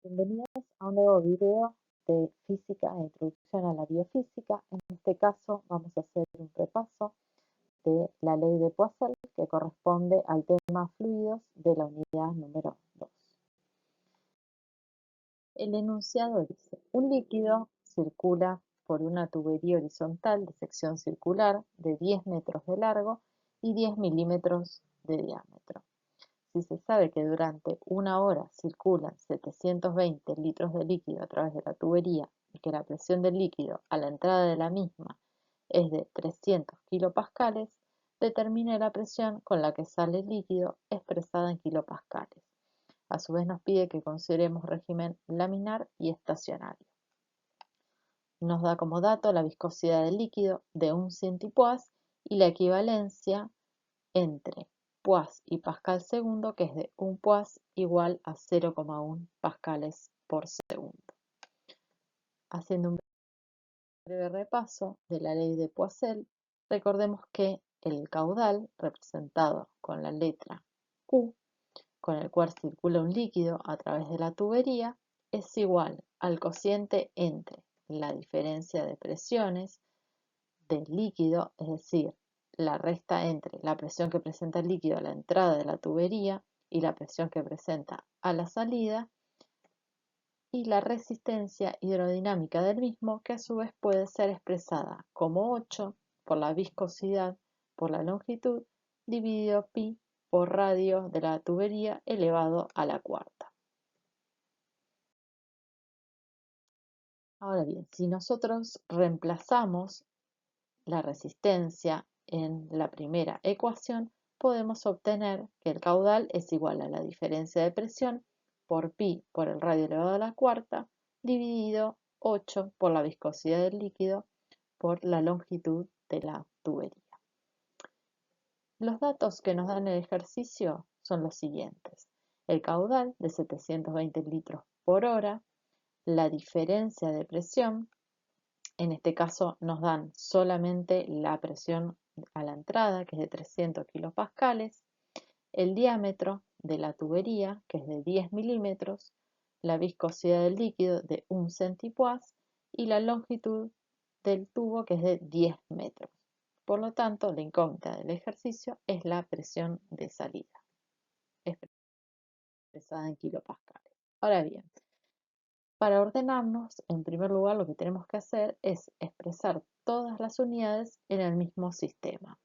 Bienvenidos a un nuevo video de física e introducción a la biofísica. En este caso vamos a hacer un repaso de la ley de Poiseuille que corresponde al tema fluidos de la unidad número 2. El enunciado dice, un líquido circula por una tubería horizontal de sección circular de 10 metros de largo y 10 milímetros de diámetro. Si se sabe que durante una hora circulan 720 litros de líquido a través de la tubería y que la presión del líquido a la entrada de la misma es de 300 kilopascales, determine la presión con la que sale el líquido expresada en kilopascales. A su vez nos pide que consideremos régimen laminar y estacionario. Nos da como dato la viscosidad del líquido de 1 centipoise y la equivalencia entre Poise y Pascal segundo, que es de 1 Poise igual a 0,1 pascales por segundo. Haciendo un breve repaso de la ley de Poiseuille, recordemos que el caudal, representado con la letra Q, con el cual circula un líquido a través de la tubería, es igual al cociente entre la diferencia de presiones del líquido, es decir, la resta entre la presión que presenta el líquido a la entrada de la tubería y la presión que presenta a la salida, y la resistencia hidrodinámica del mismo, que a su vez puede ser expresada como 8 por la viscosidad por la longitud dividido pi por radio de la tubería elevado a la cuarta. Ahora bien, si nosotros reemplazamos la resistencia en la primera ecuación, podemos obtener que el caudal es igual a la diferencia de presión por pi por el radio elevado a la cuarta dividido 8 por la viscosidad del líquido por la longitud de la tubería. Los datos que nos dan el ejercicio son los siguientes. El caudal de 720 litros por hora, la diferencia de presión. En este caso nos dan solamente la presión a la entrada, que es de 300 kilopascales, el diámetro de la tubería, que es de 10 milímetros, la viscosidad del líquido de 1 centipoise y la longitud del tubo, que es de 10 metros. Por lo tanto, la incógnita del ejercicio es la presión de salida, expresada en kilopascales. Ahora bien, para ordenarnos, en primer lugar lo que tenemos que hacer es expresar todas las unidades en el mismo sistema.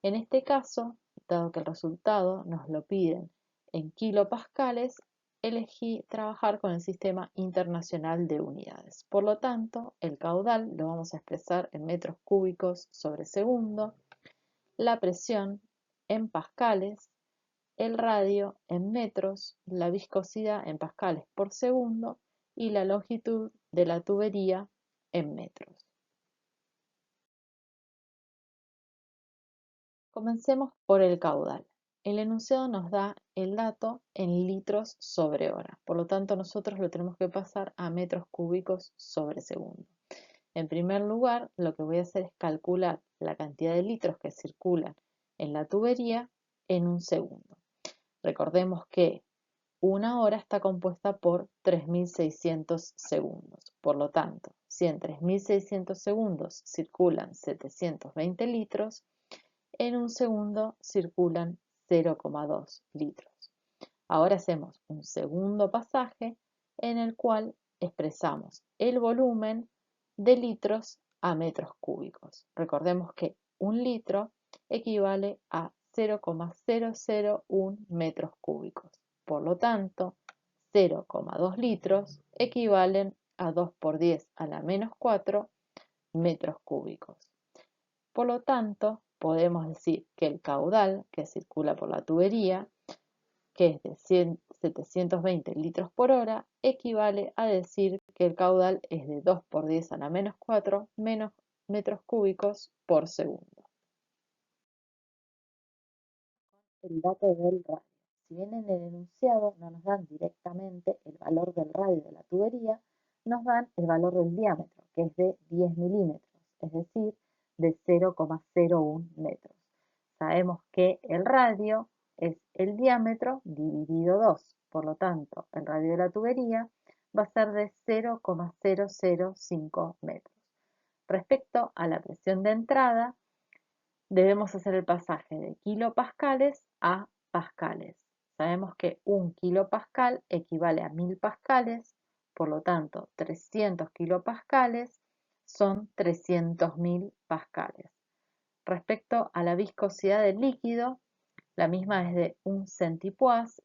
En este caso, dado que el resultado nos lo piden en kilopascales, elegí trabajar con el sistema internacional de unidades. Por lo tanto, el caudal lo vamos a expresar en metros cúbicos sobre segundo, la presión en pascales, el radio en metros, la viscosidad en pascales por segundo y la longitud de la tubería en metros. Comencemos por el caudal. El enunciado nos da el dato en litros sobre hora, por lo tanto nosotros lo tenemos que pasar a metros cúbicos sobre segundo. En primer lugar, lo que voy a hacer es calcular la cantidad de litros que circulan en la tubería en un segundo. Recordemos que una hora está compuesta por 3600 segundos. Por lo tanto, si en 3600 segundos circulan 720 litros, en un segundo circulan 0,2 litros. Ahora hacemos un segundo pasaje en el cual expresamos el volumen de litros a metros cúbicos. Recordemos que un litro equivale a 0,001 metros cúbicos. Por lo tanto, 0,2 litros equivalen a 2 por 10 a la menos 4 metros cúbicos. Por lo tanto, podemos decir que el caudal que circula por la tubería, que es de 720 litros por hora, equivale a decir que el caudal es de 2 por 10 a la menos 4 metros cúbicos por segundo. El dato del radio. Si bien en el enunciado no nos dan directamente el valor del radio de la tubería, nos dan el valor del diámetro, que es de 10 milímetros, es decir, de 0,01 metros. Sabemos que el radio es el diámetro dividido 2, por lo tanto, el radio de la tubería va a ser de 0,005 metros. Respecto a la presión de entrada, debemos hacer el pasaje de kilopascales a pascales. Sabemos que 1 kilopascal equivale a 1000 pascales, por lo tanto 300 kilopascales son 300.000 pascales. Respecto a la viscosidad del líquido, la misma es de 1 centipoise.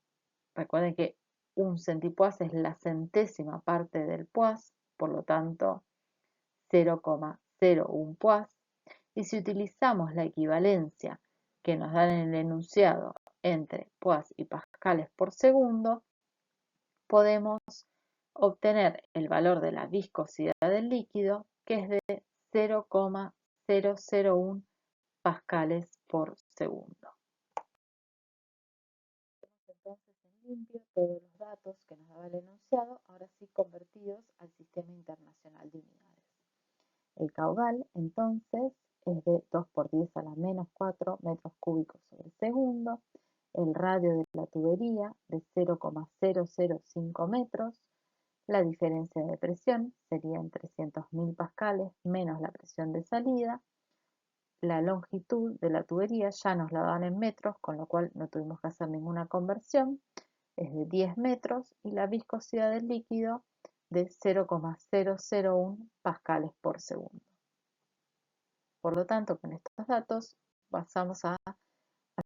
Recuerden que 1 centipoise es la centésima parte del poise, por lo tanto 0,01 poise. Y si utilizamos la equivalencia que nos dan en el enunciado entre poise y pascales por segundo, podemos obtener el valor de la viscosidad del líquido, que es de 0,001 pascales por segundo. Entonces en limpio todos los datos que nos daba el enunciado, ahora sí convertidos al Sistema Internacional de Unidades. El caudal entonces es de 2 por 10 a la menos 4 metros cúbicos sobre segundo, el radio de la tubería de 0,005 metros, la diferencia de presión sería en 300.000 pascales menos la presión de salida. La longitud de la tubería ya nos la dan en metros, con lo cual no tuvimos que hacer ninguna conversión, es de 10 metros y la viscosidad del líquido de 0,001 pascales por segundo. Por lo tanto, con estos datos pasamos a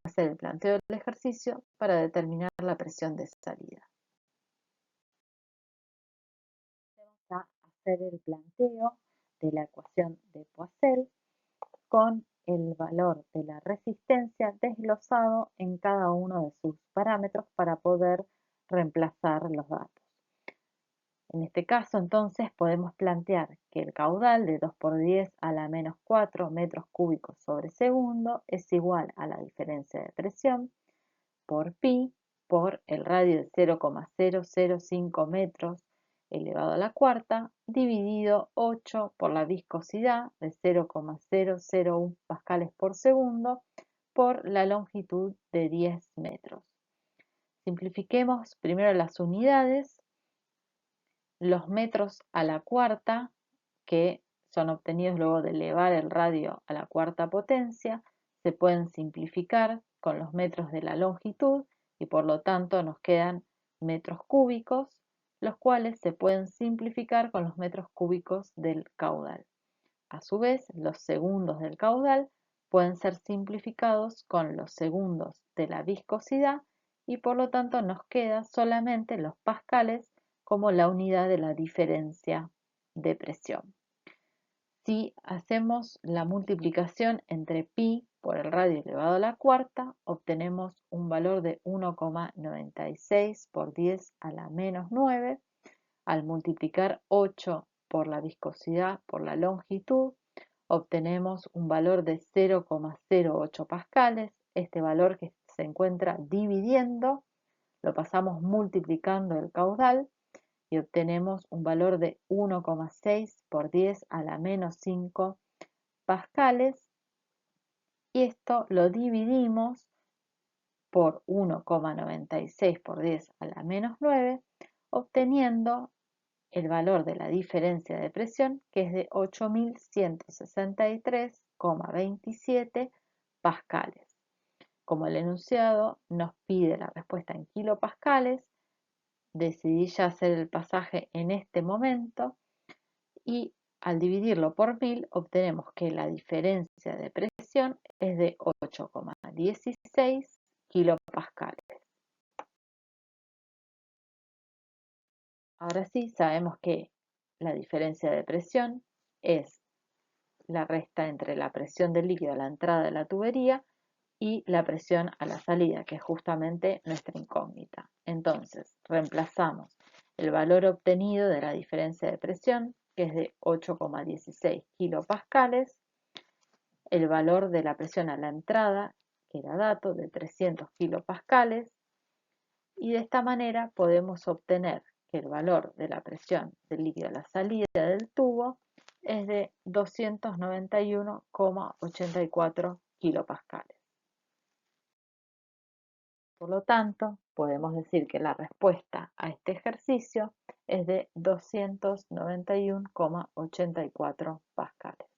hacer el planteo del ejercicio para determinar la presión de salida. Vamos a hacer el planteo de la ecuación de Poiseuille con el valor de la resistencia desglosado en cada uno de sus parámetros para poder reemplazar los datos. En este caso, entonces, podemos plantear que el caudal de 2 por 10 a la menos 4 metros cúbicos sobre segundo es igual a la diferencia de presión por pi por el radio de 0,005 metros elevado a la cuarta, dividido 8 por la viscosidad de 0,001 pascales por segundo por la longitud de 10 metros. Simplifiquemos primero las unidades. Los metros a la cuarta, que son obtenidos luego de elevar el radio a la cuarta potencia, se pueden simplificar con los metros de la longitud y por lo tanto nos quedan metros cúbicos, los cuales se pueden simplificar con los metros cúbicos del caudal. A su vez, los segundos del caudal pueden ser simplificados con los segundos de la viscosidad y por lo tanto nos queda solamente los pascales como la unidad de la diferencia de presión. Si hacemos la multiplicación entre pi por el radio elevado a la cuarta, obtenemos un valor de 1,96 por 10 a la menos 9. Al multiplicar 8 por la viscosidad por la longitud, obtenemos un valor de 0,08 pascales. Este valor que se encuentra dividiendo, lo pasamos multiplicando el caudal y obtenemos un valor de 1,6 por 10 a la menos 5 pascales, y esto lo dividimos por 1,96 por 10 a la menos 9, obteniendo el valor de la diferencia de presión, que es de 8.163,27 pascales. Como el enunciado nos pide la respuesta en kilopascales, decidí ya hacer el pasaje en este momento y al dividirlo por 1000 obtenemos que la diferencia de presión es de 8,16 kilopascales. Ahora sí sabemos que la diferencia de presión es la resta entre la presión del líquido a la entrada de la tubería y la presión a la salida, que es justamente nuestra incógnita. Entonces, reemplazamos el valor obtenido de la diferencia de presión, que es de 8,16 kilopascales, el valor de la presión a la entrada, que era dato, de 300 kilopascales, y de esta manera podemos obtener que el valor de la presión del líquido a la salida del tubo es de 291,84 kilopascales. Por lo tanto, podemos decir que la respuesta a este ejercicio es de 291,84 pascales.